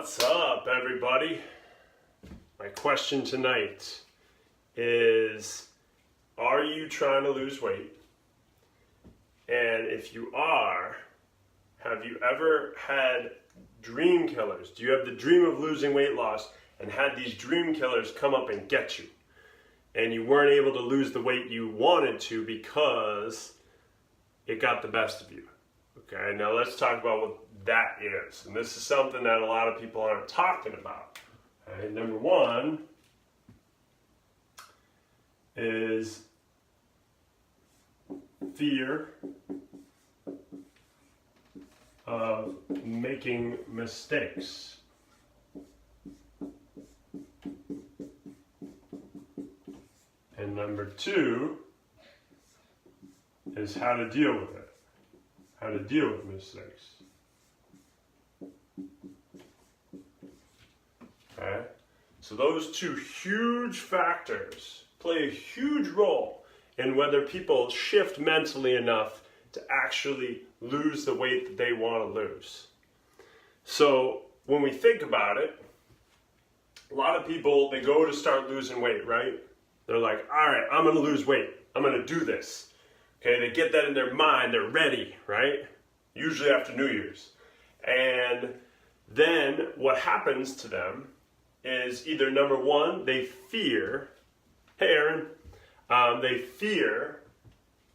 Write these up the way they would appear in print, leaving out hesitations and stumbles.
What's up, everybody? My question tonight is, are you trying to lose weight? And if you are, have you ever had dream killers? Do you have the dream of losing weight loss and had these dream killers come up and get you? And you weren't able to lose the weight you wanted to because it got the best of you. Okay, now let's talk about what that is. And this is something that a lot of people aren't talking about. Okay, number one is fear of making mistakes. And number two is how to deal with it. How to deal with mistakes. Okay? So those two huge factors play a huge role in whether people shift mentally enough to actually lose the weight that they want to lose. So when we think about it, a lot of people, they go to start losing weight, right? They're like, all right, I'm going to lose weight. I'm going to do this. Okay, they get that in their mind, they're ready, right? Usually after New Year's. And then what happens to them is either number one, they fear, hey Aaron, they fear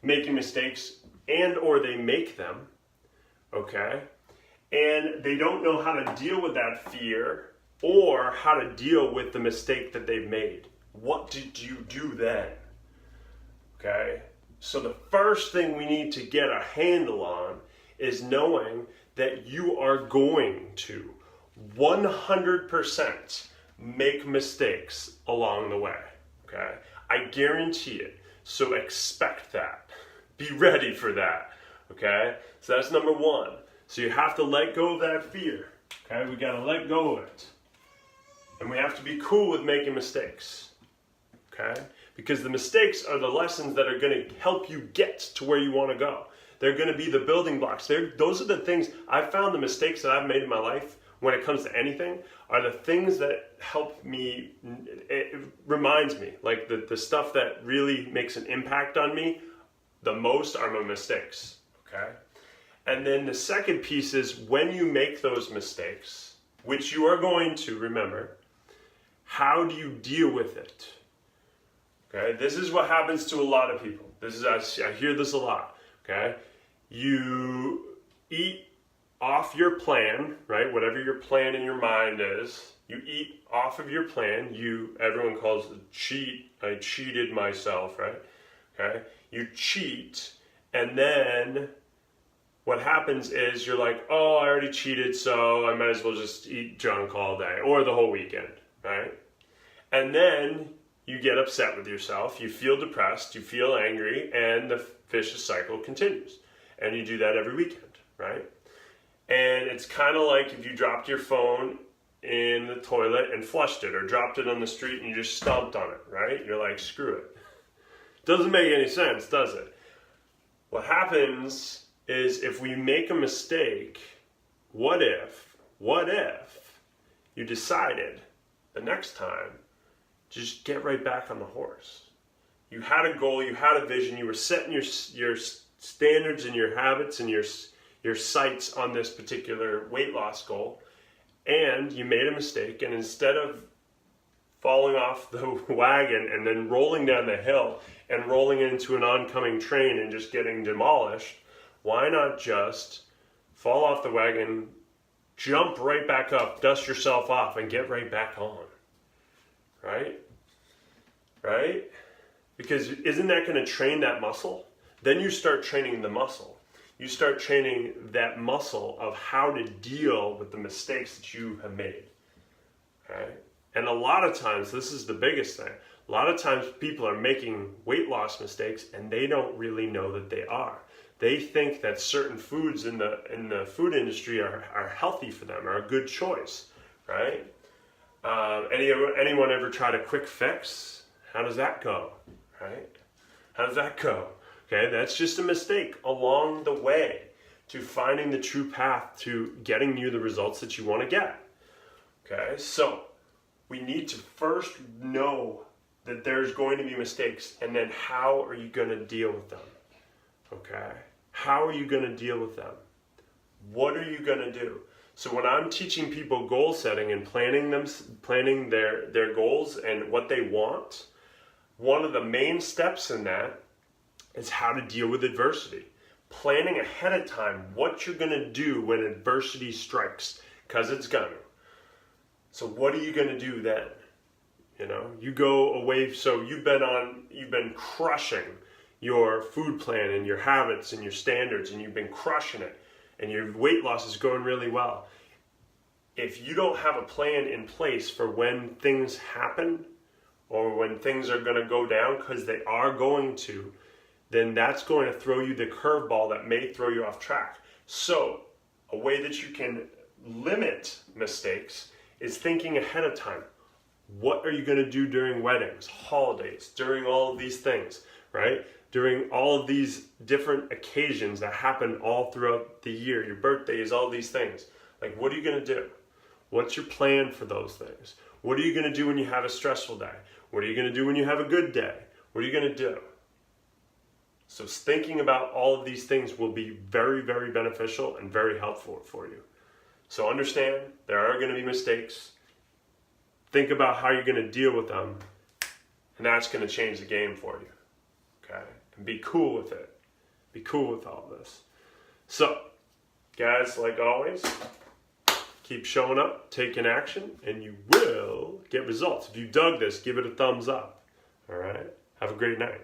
making mistakes and or they make them, okay? And they don't know how to deal with that fear or how to deal with the mistake that they've made. What did you do then? Okay? So the first thing we need to get a handle on is knowing that you are going to 100% make mistakes along the way, okay? I guarantee it. So expect that. Be ready for that, okay? So that's number one. So you have to let go of that fear, okay? We got to let go of it. And we have to be cool with making mistakes, okay? Because the mistakes are the lessons that are going to help you get to where you want to go. They're going to be the building blocks. Those are the things, I've found the mistakes that I've made in my life when it comes to anything are the things that help me, it reminds me, like the stuff that really makes an impact on me the most are my mistakes, okay? And then the second piece is when you make those mistakes, which you are going to remember, how do you deal with it? Okay, this is what happens to a lot of people. I hear this a lot, okay? You eat off your plan, right? Whatever your plan in your mind is, you eat off of your plan. Everyone calls it cheat. I cheated myself, right? Okay, you cheat, and then what happens is you're like, oh, I already cheated, so I might as well just eat junk all day or the whole weekend, right? And then you get upset with yourself, you feel depressed, you feel angry, and the vicious cycle continues. And you do that every weekend, right? And it's kind of like if you dropped your phone in the toilet and flushed it, or dropped it on the street and you just stomped on it, right? You're like, screw it. Doesn't make any sense, does it? What happens is if we make a mistake, what if you decided the next time, just get right back on the horse. You had a goal, you had a vision, you were setting your standards and your habits and your sights on this particular weight loss goal, and you made a mistake, and instead of falling off the wagon and then rolling down the hill and rolling into an oncoming train and just getting demolished, why not just fall off the wagon, jump right back up, dust yourself off, and get right back on? Right? Right? Because isn't that going to train that muscle? Then you start training the muscle. You start training that muscle of how to deal with the mistakes that you have made. Okay? And a lot of times, this is the biggest thing, a lot of times people are making weight loss mistakes and they don't really know that they are. They think that certain foods in the food industry are healthy for them, are a good choice, right? Anyone ever tried a quick fix? How does that go, right? How does that go? Okay, that's just a mistake along the way to finding the true path to getting you the results that you want to get. Okay, so we need to first know that there's going to be mistakes, and then how are you going to deal with them? Okay, how are you going to deal with them? What are you going to do? So when I'm teaching people goal setting and planning their goals and what they want, one of the main steps in that is how to deal with adversity. Planning ahead of time what you're going to do when adversity strikes, because it's going to. So what are you going to do then? You know, you go away, so you've been crushing your food plan and your habits and your standards, and you've been crushing it, and your weight loss is going really well. If you don't have a plan in place for when things happen or when things are going to go down, because they are going to, then that's going to throw you the curveball that may throw you off track. So a way that you can limit mistakes is thinking ahead of time. What are you going to do during weddings, holidays, during all of these things, right? During all of these different occasions that happen all throughout the year, your birthdays, all these things. Like, what are you going to do? What's your plan for those things? What are you going to do when you have a stressful day? What are you going to do when you have a good day? What are you going to do? So thinking about all of these things will be very, very beneficial and very helpful for you. So understand there are going to be mistakes. Think about how you're going to deal with them, and that's going to change the game for you. Okay? And be cool with it. Be cool with all this. So, guys, like always, keep showing up, taking action, and you will get results. If you dug this, give it a thumbs up. All right? Have a great night.